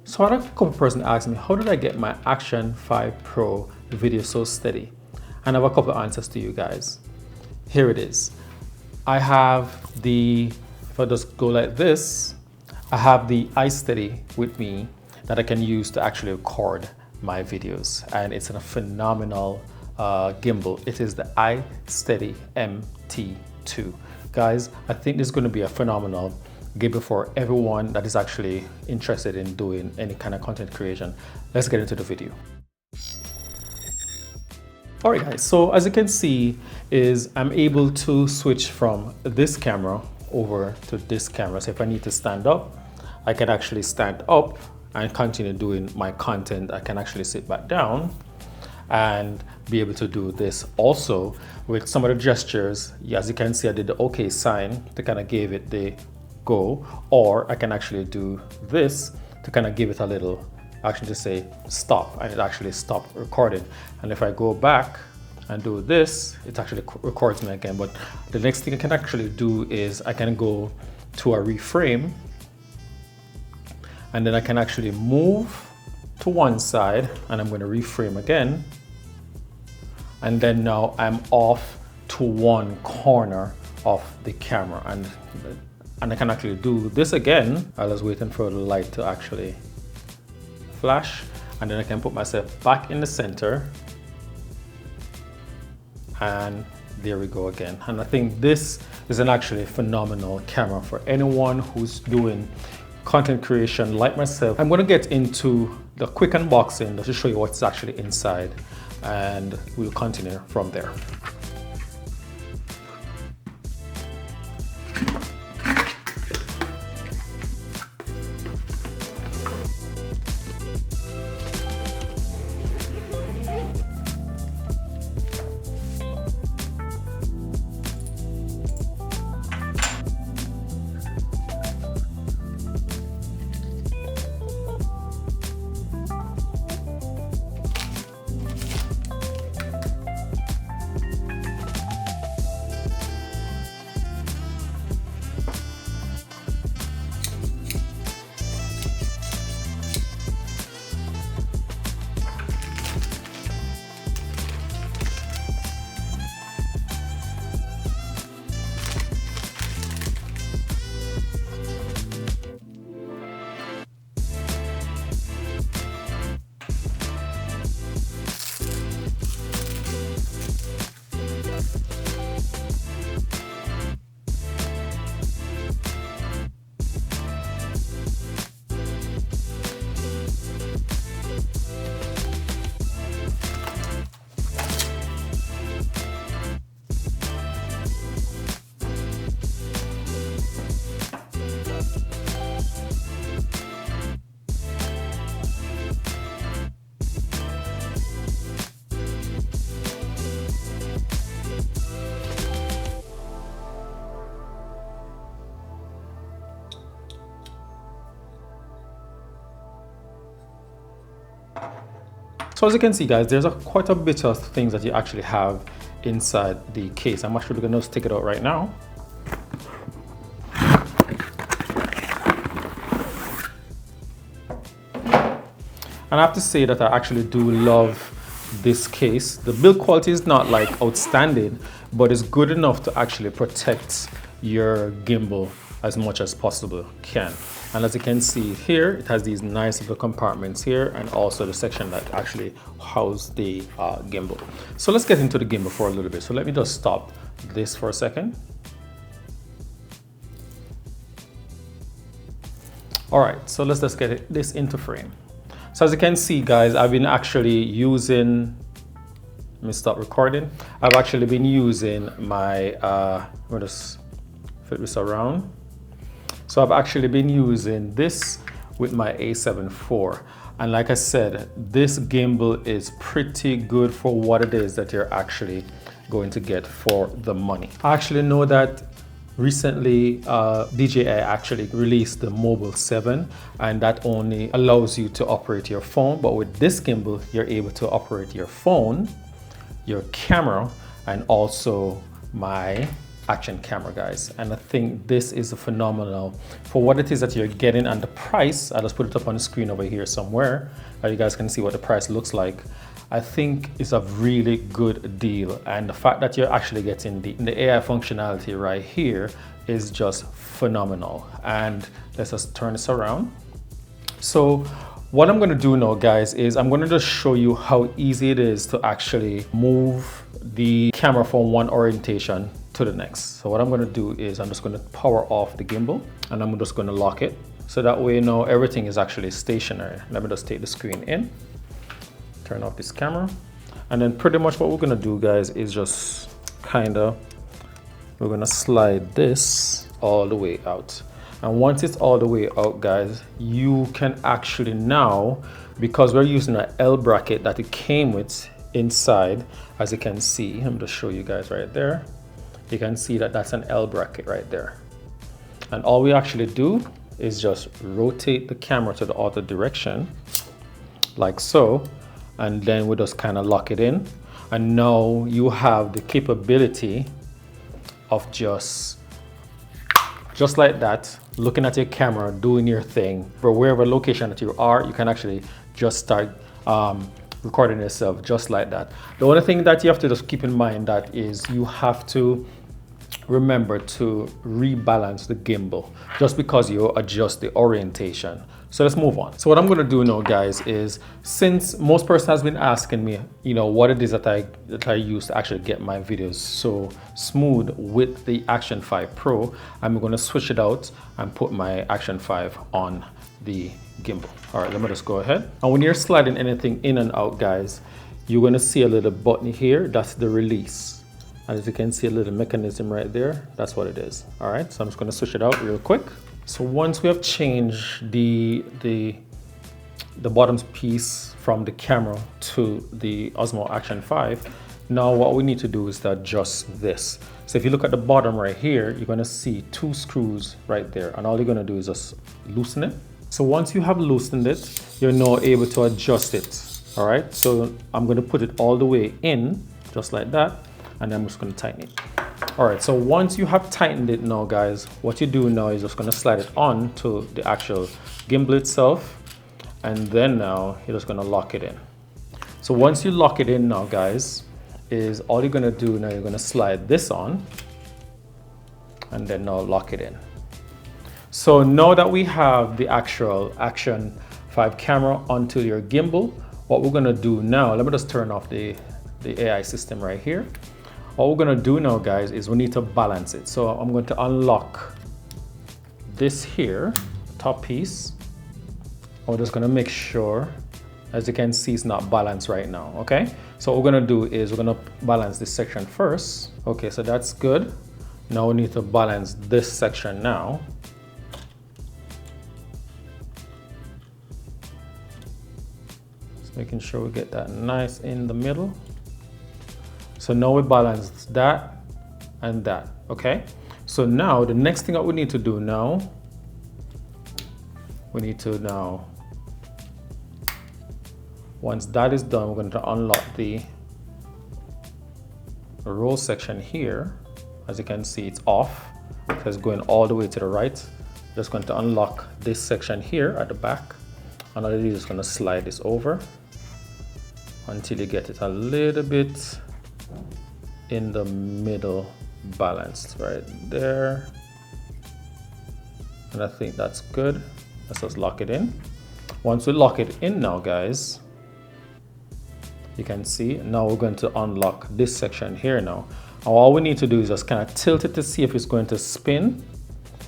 So I had a couple of persons ask me, how did I get my Action 5 Pro video so steady? And I have a couple of answers to you guys. Here it is. I have if I just go like this, I have the iSteady with me that I can use to actually record my videos. And it's a phenomenal gimbal. It is the iSteady MT2. Guys, I think this is going to be a phenomenal gimbal for everyone that is actually interested in doing any kind of content creation. Let's get into the video. All right guys, so as you can see I'm able to switch from this camera over to this camera. So if I need to stand up, I can actually stand up and continue doing my content. I can actually sit back down and be able to do this also with some of the gestures. As you can see, I did the OK sign to kind of give it the go, or I can actually do this to kind of give it a little action to say stop, and it actually stopped recording. And if I go back and do this, it actually records me again. But the next thing I can actually do is I can go to a reframe, and then I can actually move to one side, and I'm going to reframe again. And then now I'm off to one corner of the camera, and I can actually do this again. I was waiting for the light to actually flash, and then I can put myself back in the center, and there we go again. And I think this is an actually phenomenal camera for anyone who's doing content creation like myself. I'm going to get into the quick unboxing to show you what's actually inside, and we'll continue from there. So as you can see guys, there's quite a bit of things that you actually have inside the case. I'm actually going to take it out right now. And I have to say that I actually do love this case. The build quality is not like outstanding, but it's good enough to actually protect your gimbal as much as possible can. And as you can see here, it has these nice little compartments here, and also the section that actually houses the gimbal. So let's get into the gimbal for a little bit. So let me just stop this for a second. All right, so let's just get this into frame. So as you can see guys, I've been actually using, let me stop recording. I've actually been using my, let me just flip this around. So I've actually been using this with my A7 IV. And like I said, this gimbal is pretty good for what it is that you're actually going to get for the money. I actually know that recently DJI actually released the Mobile 7, and that only allows you to operate your phone. But with this gimbal, you're able to operate your phone, your camera, and also my action camera, guys. And I think this is phenomenal for what it is that you're getting, and the price. I'll just put it up on the screen over here somewhere, you guys can see what the price looks like. I think it's a really good deal, and the fact that you're actually getting the AI functionality right here is just phenomenal. And let's just turn this around. So what I'm going to do now, guys, is I'm going to just show you how easy it is to actually move the camera from one orientation to the next. So what I'm going to do is I'm just going to power off the gimbal, and I'm just going to lock it. So that way now everything is actually stationary. Let me just take the screen in, turn off this camera, and then pretty much what we're going to do, guys, is just we're going to slide this all the way out. And once it's all the way out, guys, you can actually now, because we're using an L bracket that it came with inside, as you can see, I'm just show you guys right there. You can see that that's an L bracket right there. And all we actually do is just rotate the camera to the other direction, like so, and then we just kind of lock it in. And now you have the capability of just like that, looking at your camera, doing your thing. For wherever location that you are, you can actually just start recording yourself just like that. The only thing that you have to just keep in mind that is you have to remember to rebalance the gimbal just because you adjust the orientation. So let's move on. So what I'm going to do now, guys, is since most person has been asking me, you know, what it is that I use to actually get my videos so smooth with the Action 5 Pro, I'm going to switch it out and put my Action 5 on the gimbal. All right, let me just go ahead. And when you're sliding anything in and out, guys, you're going to see a little button here. That's the release. And as you can see, a little mechanism right there. That's what it is. All right, so I'm just going to switch it out real quick. So once we have changed the bottom piece from the camera to the Osmo Action 5, now what we need to do is to adjust this. So if you look at the bottom right here, you're going to see 2 screws right there, and all you're going to do is just loosen it. So once you have loosened it, you're now able to adjust it. All right, so I'm going to put it all the way in, just like that, and then I'm just going to tighten it. All right, so once you have tightened it now, guys, what you do now is just going to slide it on to the actual gimbal itself, and then now you're just going to lock it in. So once you lock it in now, guys, is all you're going to do now, you're going to slide this on, and then now lock it in. So now that we have the actual Action 5 camera onto your gimbal, what we're going to do now, let me just turn off the AI system right here. What we're going to do now, guys, is we need to balance it. So I'm going to unlock this here, top piece. We're just going to make sure, as you can see, it's not balanced right now. Okay, so what we're going to do is we're going to balance this section first. Okay, so that's good. Now we need to balance this section now. Just making sure we get that nice in the middle. So now we balance that and that, okay? So now the next thing that we need to do now, we need to now, once that is done, we're going to unlock the roll section here. As you can see, it's off, so it's going all the way to the right. Just going to unlock this section here at the back, and all you do is just going to slide this over until you get it a little bit in the middle, balanced right there, and I think that's good. Let's just lock it in. Once we lock it in now, guys, you can see now we're going to unlock this section here now, and all we need to do is just kind of tilt it to see if it's going to spin,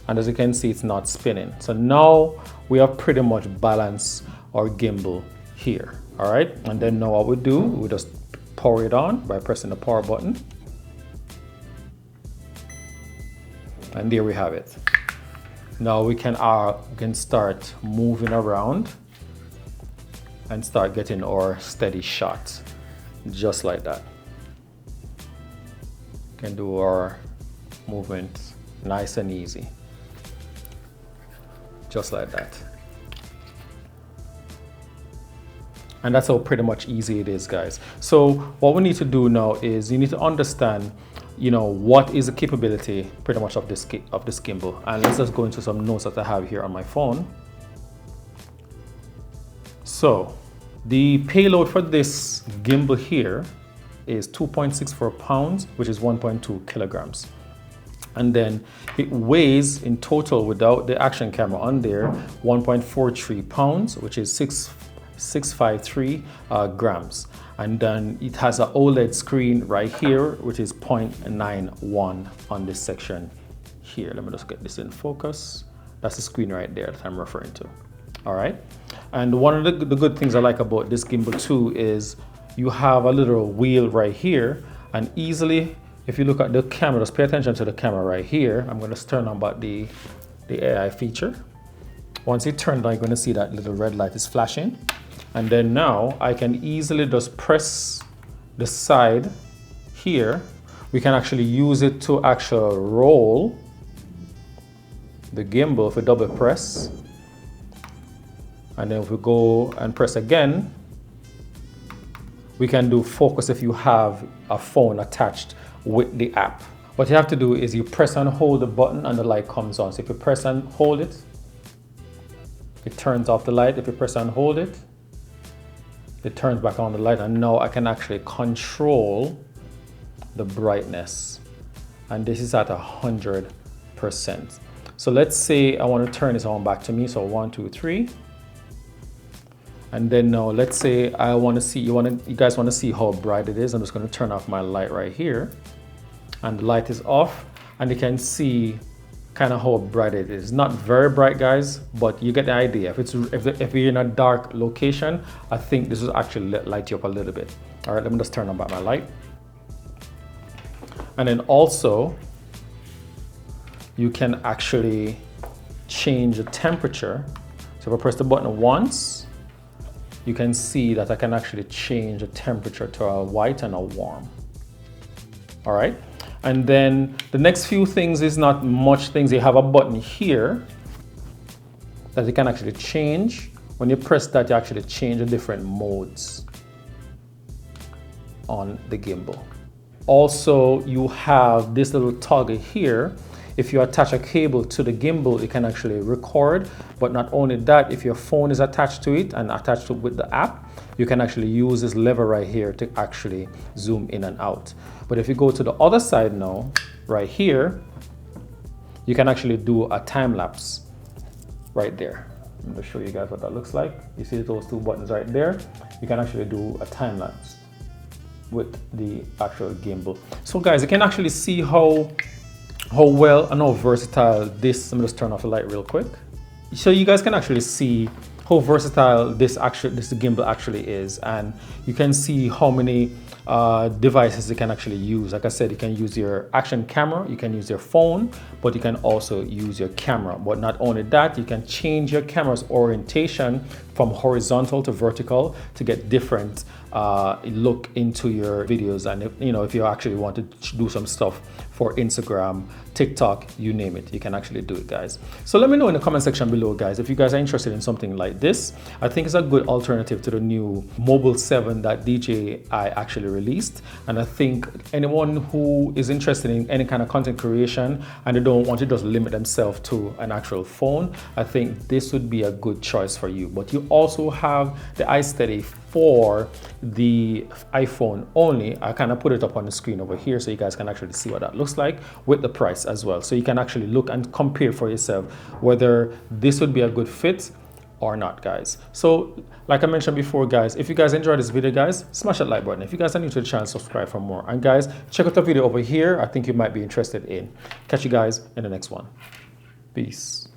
and as you can see, it's not spinning. So now we have pretty much balanced our gimbal here. All right, and then now what we do, we just power it on by pressing the power button, and there we have it. Now we can start moving around and start getting our steady shots just like that. Can do our movements nice and easy, just like that. And that's how pretty much easy it is, guys. So what we need to do now is you need to understand you know, what is the capability pretty much of this gimbal. And let's just go into some notes that I have here on my phone. So the payload for this gimbal here is 2.64 pounds, which is 1.2 kilograms. And then it weighs in total without the action camera on there 1.43 pounds, which is 653 grams. And then it has an OLED screen right here, which is 0.91 on this section here. Let me just get this in focus. That's the screen right there that I'm referring to. All right. And one of the good things I like about this gimbal too is you have a little wheel right here, and easily, if you look at the camera, just pay attention to the camera right here. I'm going to turn on about the AI feature. Once it turned on, you're going to see that little red light is flashing. And then now I can easily just press the side here. We can actually use it to actually roll the gimbal if we double press. And then if we go and press again, we can do focus if you have a phone attached with the app. What you have to do is you press and hold the button and the light comes on. So if you press and hold it, it turns off the light. If you press and hold it, it turns back on the light. And now I can actually control the brightness. And this is at 100%. So let's say I want to turn this on back to me. So 1, 2, 3. And then now let's say I want to see, you guys want to see how bright it is. I'm just going to turn off my light right here. And the light is off. And you can see kind of how bright it is. Not very bright, guys, but you get the idea. If you're in a dark location, I think this will actually light you up a little bit. All right, let me just turn on back my light. And then also, you can actually change the temperature. So if I press the button once, you can see that I can actually change the temperature to a white and a warm. All right. And then the next few things is not much things. You have a button here that you can actually change. When you press that, you actually change the different modes on the gimbal. Also, you have this little toggle here. If you attach a cable to the gimbal, it can actually record. But not only that, if your phone is attached to it and attached to it with the app, you can actually use this lever right here to actually zoom in and out. But if you go to the other side now, right here, you can actually do a time lapse right there. I'm going to show you guys what that looks like. You see those two buttons right there? You can actually do a time lapse with the actual gimbal. So guys, you can actually see how well and how versatile this, let me just turn off the light real quick. So you guys can actually see how versatile this gimbal actually is, and you can see how many devices you can actually use. Like I said, you can use your action camera, you can use your phone, but you can also use your camera. But not only that, you can change your camera's orientation from horizontal to vertical to get different look into your videos. And if you actually want to do some stuff for Instagram, TikTok, you name it, you can actually do it, guys. So let me know in the comment section below, guys, if you guys are interested in something like this. I think it's a good alternative to the new Mobile 7 that DJI actually released. And I think anyone who is interested in any kind of content creation and they don't want to just limit themselves to an actual phone, I think this would be a good choice for you. But you also have the iSteady for the iPhone only. I kind of put it up on the screen over here so you guys can actually see what that looks like with the price as well. So you can actually look and compare for yourself whether this would be a good fit or not, guys. So like I mentioned before, guys, if you guys enjoyed this video, guys, smash that like button. If you guys are new to the channel, subscribe for more. And guys, check out the video over here. I think you might be interested in. Catch you guys in the next one. Peace.